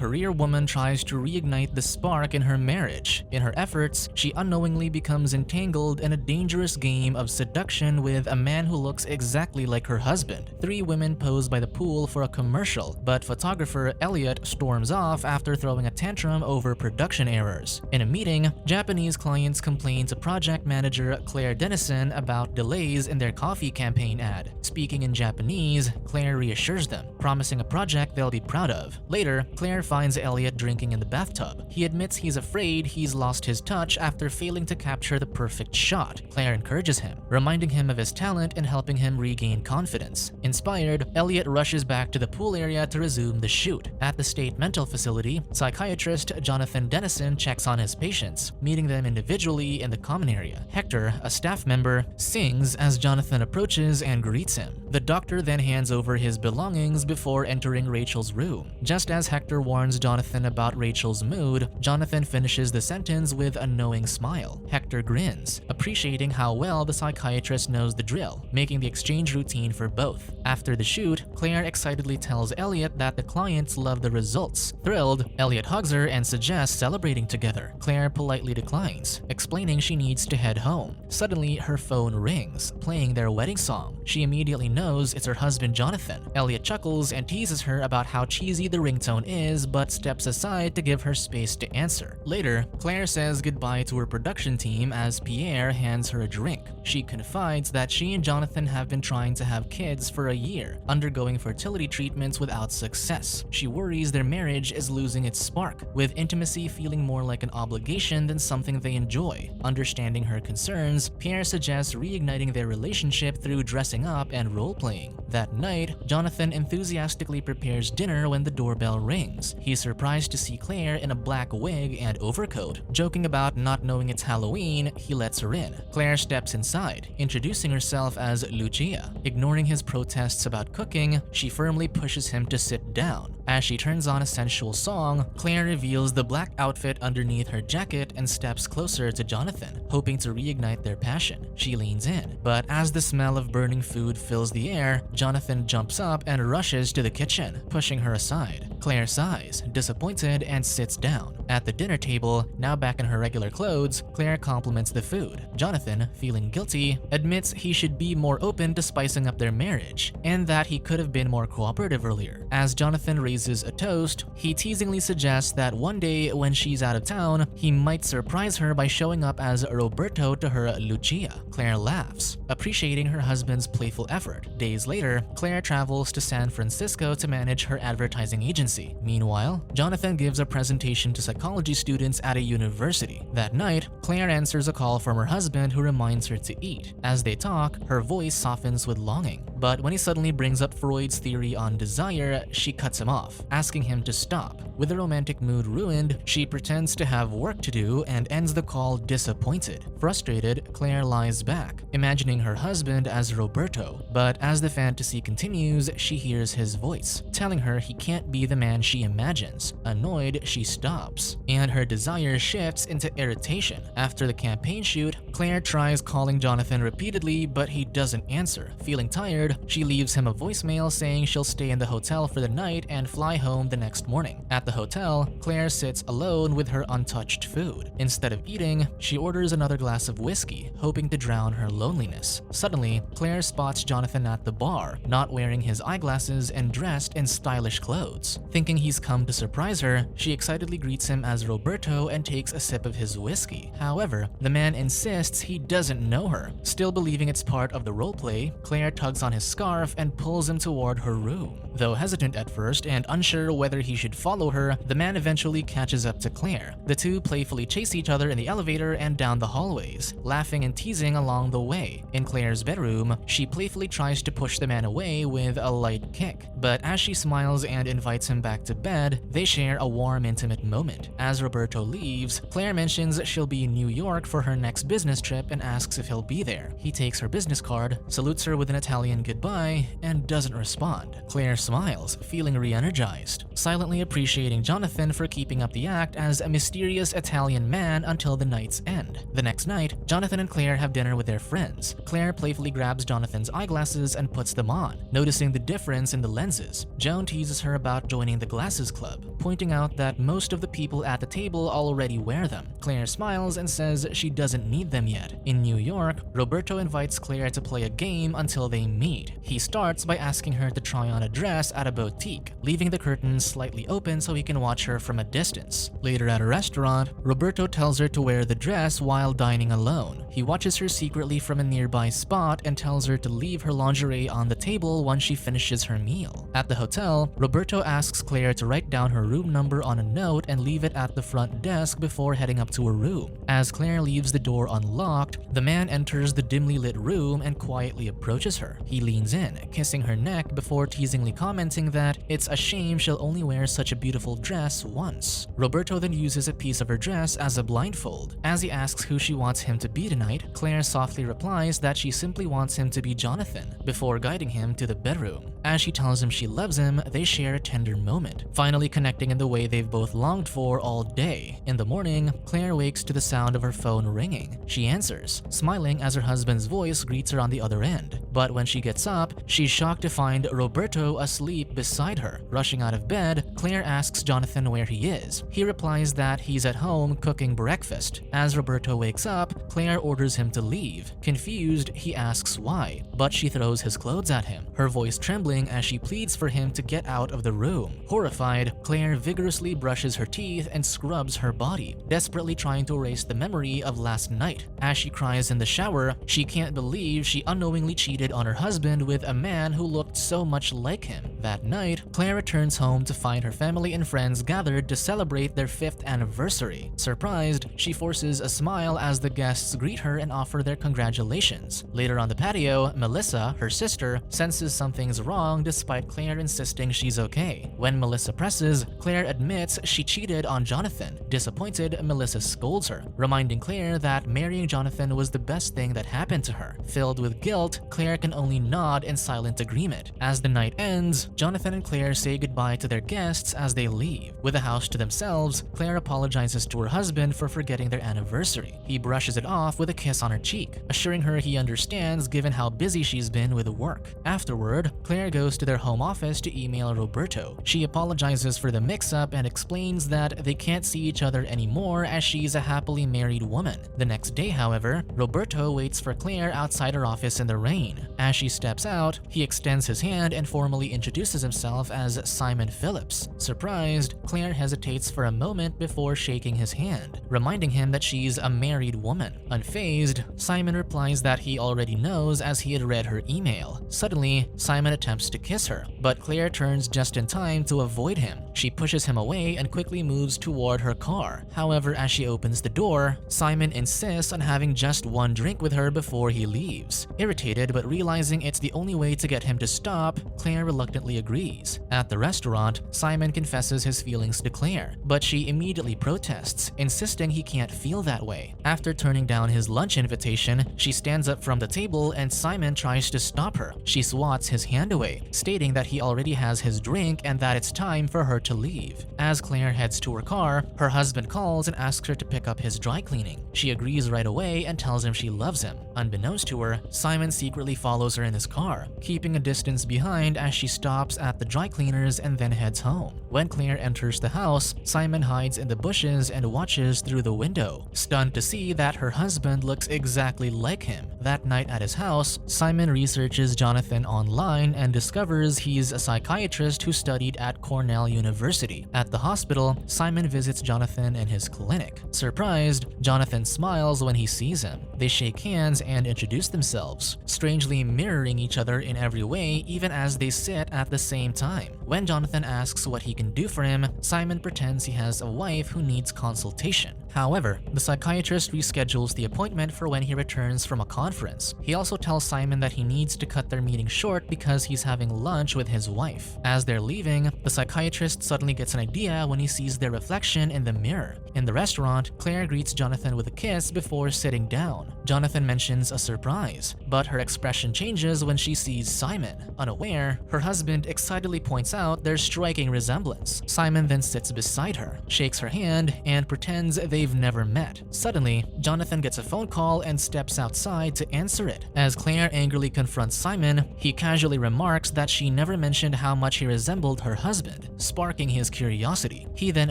career woman tries to reignite the spark in her marriage. In her efforts, she unknowingly becomes entangled in a dangerous game of seduction with a man who looks exactly like her husband. Three women pose by the pool for a commercial, but photographer Elliot storms off after throwing a tantrum over production errors. In a meeting, Japanese clients complain to project manager Claire Dennison about delays in their coffee campaign ad. Speaking in Japanese, Claire reassures them, promising a project they'll be proud of. Later, Claire finds Elliot drinking in the bathtub. He admits he's afraid he's lost his touch after failing to capture the perfect shot. Claire encourages him, reminding him of his talent and helping him regain confidence. Inspired, Elliot rushes back to the pool area to resume the shoot. At the state mental facility, psychiatrist Jonathan Dennison checks on his patients, meeting them individually in the common area. Hector, a staff member, sings as Jonathan approaches and greets him. The doctor then hands over his belongings before entering Rachel's room. Just as Hector warns Jonathan about Rachel's mood, Jonathan finishes the sentence with a knowing smile. Hector grins, appreciating how well the psychiatrist knows the drill, making the exchange routine for both. After the shoot, Claire excitedly tells Elliot that the clients love the results. Thrilled, Elliot hugs her and suggests celebrating together. Claire politely declines, explaining she needs to head home. Suddenly, her phone rings, playing their wedding song. She immediately knows it's her husband Jonathan. Elliot chuckles and teases her about how cheesy the ringtone is, but steps aside to give her space to answer. Later, Claire says goodbye to her production team as Pierre hands her a drink. She confides that she and Jonathan have been trying to have kids for a year, undergoing fertility treatments without success. She worries their marriage is losing its spark, with intimacy feeling more like an obligation than something they enjoy. Understanding her concerns, Pierre suggests reigniting their relationship through dressing up and role-playing. That night, Jonathan enthusiastically prepares dinner when the doorbell rings. He's surprised to see Claire in a black wig and overcoat. Joking about not knowing it's Halloween, he lets her in. Claire steps inside, introducing herself as Lucia. Ignoring his protests about cooking, she firmly pushes him to sit down. As she turns on a sensual song, Claire reveals the black outfit underneath her jacket and steps closer to Jonathan, hoping to reignite their passion. She leans in, but as the smell of burning food fills the air, Jonathan jumps up and rushes to the kitchen, pushing her aside. Claire sighs, disappointed, and sits down. At the dinner table, now back in her regular clothes, Claire compliments the food. Jonathan, feeling guilty, admits he should be more open to spicing up their marriage, and that he could have been more cooperative earlier. As Jonathan raises a toast, he teasingly suggests that one day when she's out of town, he might surprise her by showing up as Roberto to her Lucia. Claire laughs, appreciating her husband's playful effort. Days later, Claire travels to San Francisco to manage her advertising agency. Meanwhile, Jonathan gives a presentation to psychology students at a university. That night, Claire answers a call from her husband who reminds her to eat. As they talk, her voice softens with longing. But when he suddenly brings up Freud's theory on desire, she cuts him off, asking him to stop. With the romantic mood ruined, she pretends to have work to do and ends the call disappointed. Frustrated, Claire lies back, imagining her husband as Roberto. But as the fantasy continues, she hears his voice, telling her he can't be the man she imagines. Annoyed, she stops, and her desire shifts into irritation. After the campaign shoot, Claire tries calling Jonathan repeatedly, but he doesn't answer. Feeling tired, she leaves him a voicemail saying she'll stay in the hotel for the night and fly home the next morning. At the hotel, Claire sits alone with her untouched food. Instead of eating, she orders another glass of whiskey, hoping to drown her loneliness. Suddenly, Claire spots Jonathan at the bar, not wearing his eyeglasses and dressed in stylish clothes. Thinking he's come to surprise her, she excitedly greets him as Roberto and takes a sip of his whiskey. However, the man insists he doesn't know her. Still believing it's part of the roleplay, Claire tugs on his scarf and pulls him toward her room. Though hesitant at first and unsure whether he should follow her, the man eventually catches up to Claire. The two playfully chase each other in the elevator and down the hallways, laughing and teasing along the way. In Claire's bedroom, she playfully tries to push the man away with a light kick, but as she smiles and invites him back to bed, they share a warm, intimate moment. As Roberto leaves, Claire mentions she'll be in New York for her next business trip and asks if he'll be there. He takes her business card, salutes her with an Italian goodbye, and doesn't respond. Claire smiles, feeling re-energized, silently appreciating Jonathan for keeping up the act as a mysterious Italian man until the night's end. The next night, Jonathan and Claire have dinner with their friends. Claire playfully grabs Jonathan's eyeglasses and puts them on, noticing the difference in the lenses. Joan teases her about joining joining the glasses club, pointing out that most of the people at the table already wear them. Claire smiles and says she doesn't need them yet. In New York, Roberto invites Claire to play a game until they meet. He starts by asking her to try on a dress at a boutique, leaving the curtains slightly open so he can watch her from a distance. Later at a restaurant, Roberto tells her to wear the dress while dining alone. He watches her secretly from a nearby spot and tells her to leave her lingerie on the table once she finishes her meal. At the hotel, Roberto asks Claire to write down her room number on a note and leave it at the front desk before heading up to her room. As Claire leaves the door unlocked, the man enters the dimly lit room and quietly approaches her. He leans in, kissing her neck before teasingly commenting that it's a shame she'll only wear such a beautiful dress once. Roberto then uses a piece of her dress as a blindfold. As he asks who she wants him to be tonight, Claire softly replies that she simply wants him to be Jonathan, before guiding him to the bedroom. As she tells him she loves him, they share a tender moment, finally connecting in the way they've both longed for all day. In the morning, Claire wakes to the sound of her phone ringing. She answers, smiling as her husband's voice greets her on the other end. But when she gets up, she's shocked to find Roberto asleep beside her. Rushing out of bed, Claire asks Jonathan where he is. He replies that he's at home cooking breakfast. As Roberto wakes up, Claire orders him to leave. Confused, he asks why, but she throws his clothes at him, her voice trembling as she pleads for him to get out of the room. Horrified, Claire vigorously brushes her teeth and scrubs her body, desperately trying to erase the memory of last night. As she cries in the shower, she can't believe she unknowingly cheated on her husband with a man who looked so much like him. That night, Claire returns home to find her family and friends gathered to celebrate their 5th anniversary. Surprised, she forces a smile as the guests greet her and offer their congratulations. Later on the patio, Melissa, her sister, senses something's wrong despite Claire insisting she's okay. When Melissa presses, Claire admits she cheated on Jonathan. Disappointed, Melissa scolds her, reminding Claire that marrying Jonathan was the best thing that happened to her. Filled with guilt, Claire can only nod in silent agreement. As the night ends, Jonathan and Claire say goodbye to their guests as they leave. With the house to themselves, Claire apologizes to her husband for forgetting their anniversary. He brushes it off with a kiss on her cheek, assuring her he understands given how busy she's been with work. Afterward, Claire goes to their home office to email Roberto. She apologizes for the mix-up and explains that they can't see each other anymore as she's a happily married woman. The next day, however, Roberto waits for Claire outside her office in the rain. As she steps out, he extends his hand and formally introduces himself as Simon Phillips. Surprised, Claire hesitates for a moment before shaking his hand, reminding him that she's a married woman. Unfazed, Simon replies that he already knows as he had read her email. Suddenly, Simon attempts to kiss her, but Claire turns just in time to avoid him. She pushes him away and quickly moves toward her car. However, as she opens the door, Simon insists on having just one drink with her before he leaves. Irritated but realizing it's the only way to get him to stop, Claire reluctantly agrees. At the restaurant, Simon confesses his feelings to Claire, but she immediately protests, insisting he can't feel that way. After turning down his lunch invitation, she stands up from the table and Simon tries to stop her. She swats his hand away, stating that he already has his drink and that it's time for her to leave. As Claire heads to her car, her husband calls and asks her to pick up his dry cleaning. She agrees right away and tells him she loves him. Unbeknownst to her, Simon secretly follows her in his car, keeping a distance behind as she stops at the dry cleaners and then heads home. When Claire enters the house, Simon hides in the bushes and watches through the window, stunned to see that her husband looks exactly like him. That night at his house, Simon researches Jonathan online and discovers he's a psychiatrist who studied at Cornell University. At the hospital, Simon visits Jonathan in his clinic. Surprised, Jonathan smiles when he sees him. They shake hands and introduce themselves, strangely mirroring each other in every way even as they sit at the same time. When Jonathan asks what he can do for him, Simon pretends he has a wife who needs consultation. However, the psychiatrist reschedules the appointment for when he returns from a conference. He also tells Simon that he needs to cut their meeting short because he's having lunch with his wife. As they're leaving, the psychiatrist suddenly gets an idea when he sees their reflection in the mirror. In the restaurant, Claire greets Jonathan with a kiss before sitting down. Jonathan mentions a surprise, but her expression changes when she sees Simon. Unaware, her husband excitedly points out their striking resemblance. Simon then sits beside her, shakes her hand, and pretends they've never met. Suddenly, Jonathan gets a phone call and steps outside to answer it. As Claire angrily confronts Simon, he casually remarks that she never mentioned how much he resembled her her husband, sparking his curiosity. He then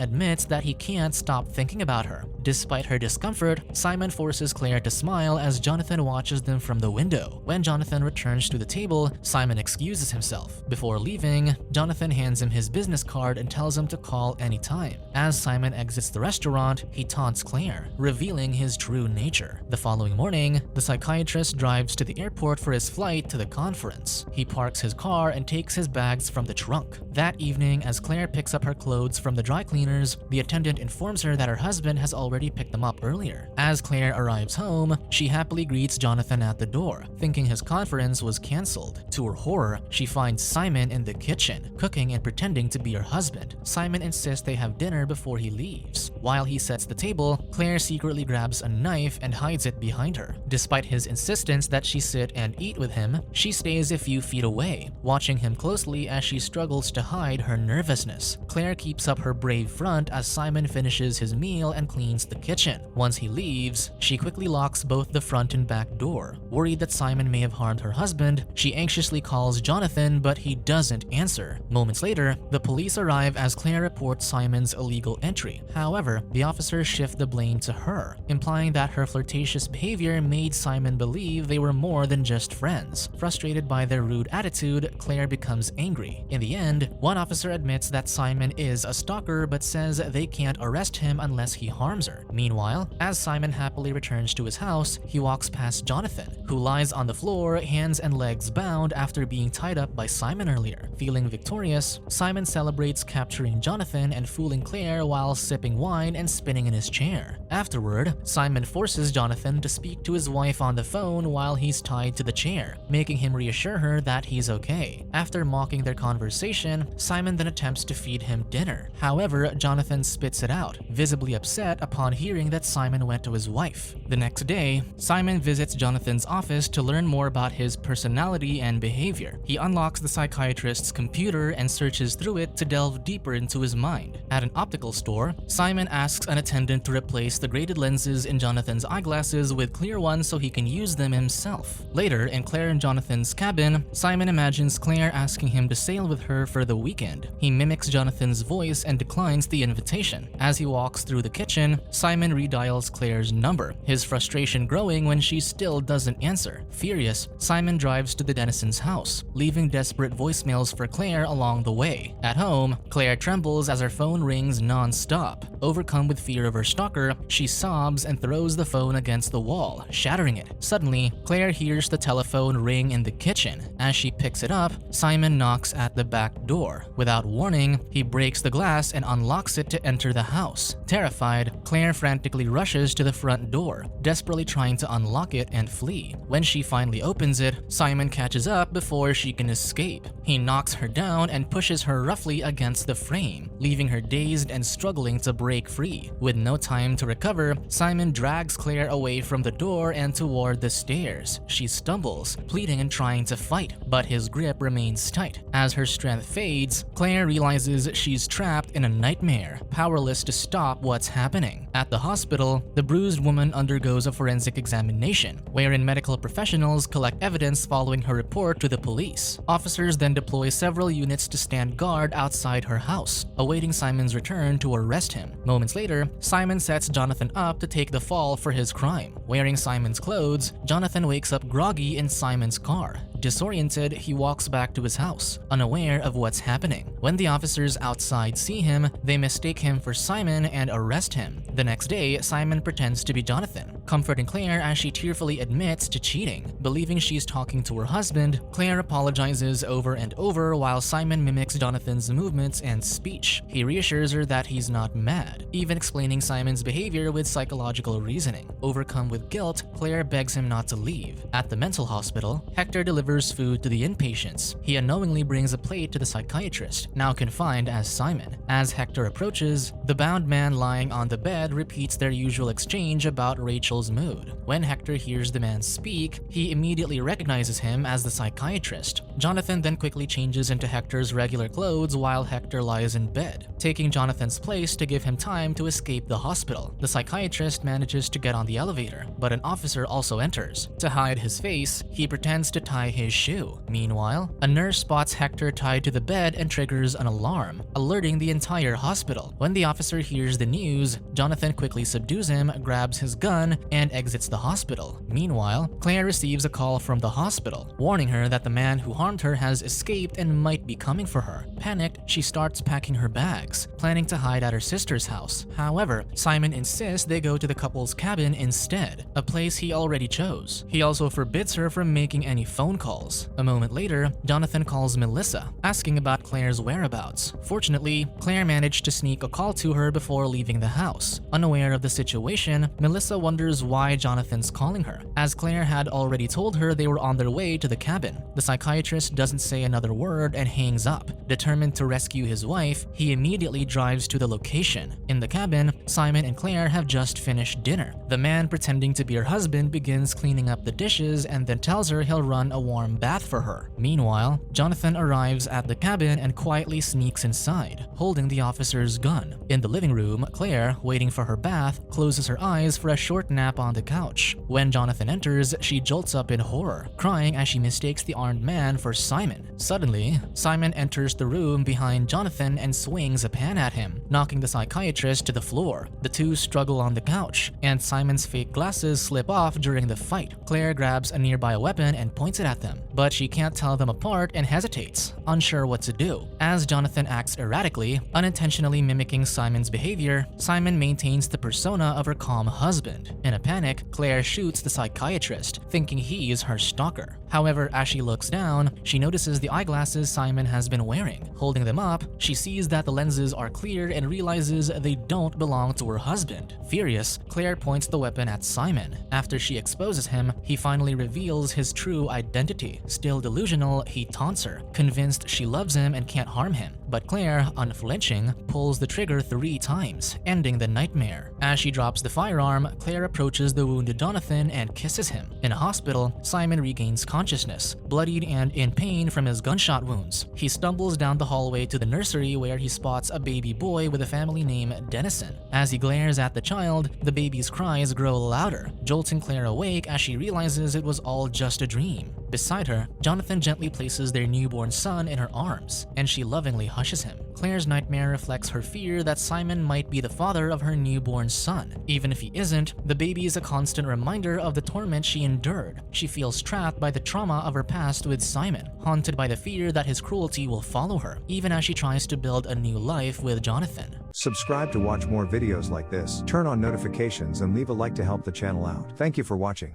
admits that he can't stop thinking about her. Despite her discomfort, Simon forces Claire to smile as Jonathan watches them from the window. When Jonathan returns to the table, Simon excuses himself. Before leaving, Jonathan hands him his business card and tells him to call anytime. As Simon exits the restaurant, he taunts Claire, revealing his true nature. The following morning, the psychiatrist drives to the airport for his flight to the conference. He parks his car and takes his bags from the trunk. That evening, as Claire picks up her clothes from the dry cleaners, the attendant informs her that her husband has already picked them up earlier. As Claire arrives home, she happily greets Jonathan at the door, thinking his conference was cancelled. To her horror, she finds Simon in the kitchen, cooking and pretending to be her husband. Simon insists they have dinner before he leaves. While he sets the table, Claire secretly grabs a knife and hides it behind her. Despite his insistence that she sit and eat with him, she stays a few feet away, watching him closely as she struggles to hide her nervousness. Claire keeps up her brave front as Simon finishes his meal and cleans the kitchen. Once he leaves, she quickly locks both the front and back door. Worried that Simon may have harmed her husband, she anxiously calls Jonathan, but he doesn't answer. Moments later, the police arrive as Claire reports Simon's illegal entry. However, the officers shift the blame to her, implying that her flirtatious behavior made Simon believe they were more than just friends. Frustrated by their rude attitude, Claire becomes angry. In the end, one officer admits that Simon is a stalker but says they can't arrest him unless he harms her. Meanwhile, as Simon happily returns to his house, he walks past Jonathan, who lies on the floor, hands and legs bound after being tied up by Simon earlier. Feeling victorious, Simon celebrates capturing Jonathan and fooling Claire while sipping wine and spinning in his chair. Afterward, Simon forces Jonathan to speak to his wife on the phone while he's tied to the chair, making him reassure her that he's okay. After mocking their conversation, Simon then attempts to feed him dinner. However, Jonathan spits it out, visibly upset upon hearing that Simon went to his wife. The next day, Simon visits Jonathan's office to learn more about his personality and behavior. He unlocks the psychiatrist's computer and searches through it to delve deeper into his mind. At an optical store, Simon asks an attendant to replace the graded lenses in Jonathan's eyeglasses with clear ones so he can use them himself. Later, in Claire and Jonathan's cabin, Simon imagines Claire asking him to sail with her for the weekend. He mimics Jonathan's voice and declines the invitation. As he walks through the kitchen, Simon redials Claire's number, his frustration growing when she still doesn't answer. Furious, Simon drives to the Dennison's house, leaving desperate voicemails for Claire along the way. At home, Claire trembles as her phone rings non-stop. Overcome with fear of her stalker, she sobs and throws the phone against the wall, shattering it. Suddenly, Claire hears the telephone ring in the kitchen. As she picks it up, Simon knocks at the back door. Without warning, he breaks the glass and unlocks it to enter the house. Terrified, Claire frantically rushes to the front door, desperately trying to unlock it and flee. When she finally opens it, Simon catches up before she can escape. He knocks her down and pushes her roughly against the frame, leaving her dazed and struggling to break free. With no time to recover, Simon drags Claire away from the door and toward the stairs. She stumbles, pleading and trying to fight, but his grip remains tight. As her strength fades, Claire realizes she's trapped in a nightmare, powerless to stop what's happening. At the hospital, the bruised woman undergoes a forensic examination, wherein medical professionals collect evidence following her report to the police. Officers then deploy several units to stand guard outside her house, awaiting Simon's return to arrest him. Moments later, Simon sets Jonathan up to take the fall for his crime. Wearing Simon's clothes, Jonathan wakes up groggy in Simon's car. Disoriented, he walks back to his house, unaware of what's happening. When the officers outside see him, they mistake him for Simon and arrest him. The next day, Simon pretends to be Jonathan, comforting Claire as she tearfully admits to cheating. Believing she's talking to her husband, Claire apologizes over and over while Simon mimics Jonathan's movements and speech. He reassures her that he's not mad, even explaining Simon's behavior with psychological reasoning. Overcome with guilt, Claire begs him not to leave. At the mental hospital, Hector delivers food to the inpatients. He unknowingly brings a plate to the psychiatrist, now confined as Simon. As Hector approaches, the bound man lying on the bed repeats their usual exchange about Rachel's mood. When Hector hears the man speak, he immediately recognizes him as the psychiatrist. Jonathan then quickly changes into Hector's regular clothes while Hector lies in bed, taking Jonathan's place to give him time to escape the hospital. The psychiatrist manages to get on the elevator, but an officer also enters. To hide his face, he pretends to tie his shoe. Meanwhile, a nurse spots Hector tied to the bed and triggers an alarm, alerting the entire hospital. When the officer hears the news, Jonathan quickly subdues him, grabs his gun, and exits the hospital. Meanwhile, Claire receives a call from the hospital, warning her that the man who harmed her has escaped and might be coming for her. Panicked, she starts packing her bags, planning to hide at her sister's house. However, Simon insists they go to the couple's cabin instead, a place he already chose. He also forbids her from making any phone calls. A moment later, Jonathan calls Melissa, asking about Claire's whereabouts. Fortunately, Claire managed to sneak a call to her before leaving the house. Unaware of the situation, Melissa wonders why Jonathan's calling her, as Claire had already told her they were on their way to the cabin. The psychiatrist doesn't say another word and hangs up. Determined to rescue his wife, he immediately drives to the location. In the cabin, Simon and Claire have just finished dinner. The man pretending to be her husband begins cleaning up the dishes and then tells her he'll run a warm bath for her. Meanwhile, Jonathan arrives at the cabin and quietly sneaks inside, holding the officer's gun. In the living room, Claire, waiting for her bath, closes her eyes for a short nap on the couch. When Jonathan enters, she jolts up in horror, crying as she mistakes the armed man for Simon. Suddenly, Simon enters the room behind Jonathan and swings a pan at him, knocking the psychiatrist to the floor. The two struggle on the couch, and Simon's fake glasses slip off during the fight. Claire grabs a nearby weapon and points it at them, but she can't tell them apart and hesitates, unsure what to do. As Jonathan acts erratically, unintentionally mimicking Simon's behavior, Simon maintains the persona of her calm husband. In a panic, Claire shoots the psychiatrist, thinking he is her stalker. However, as she looks down, she notices the eyeglasses Simon has been wearing. Holding them up, she sees that the lenses are clear and realizes they don't belong to her husband. Furious, Claire points the weapon at Simon. After she exposes him, he finally reveals his true identity. Still delusional, he taunts her, convinced she loves him and can't harm him. But Claire, unflinching, pulls the trigger 3 times, ending the nightmare. As she drops the firearm, Claire approaches the wounded Jonathan and kisses him. In a hospital, Simon regains consciousness, bloodied and in pain from his gunshot wounds. He stumbles down the hallway to the nursery where he spots a baby boy with a family name Dennison. As he glares at the child, the baby's cries grow louder, jolting Claire awake as she realizes it was all just a dream. Beside her, Jonathan gently places their newborn son in her arms, and she lovingly hushes him. Claire's nightmare reflects her fear that Simon might be the father of her newborn son. Even if he isn't, the baby is a constant reminder of the torment she endured. She feels trapped by the trauma of her past with Simon, haunted by the fear that his cruelty will follow her, even as she tries to build a new life with Jonathan. Subscribe to watch more videos like this, turn on notifications and leave a like to help the channel out. Thank you for watching.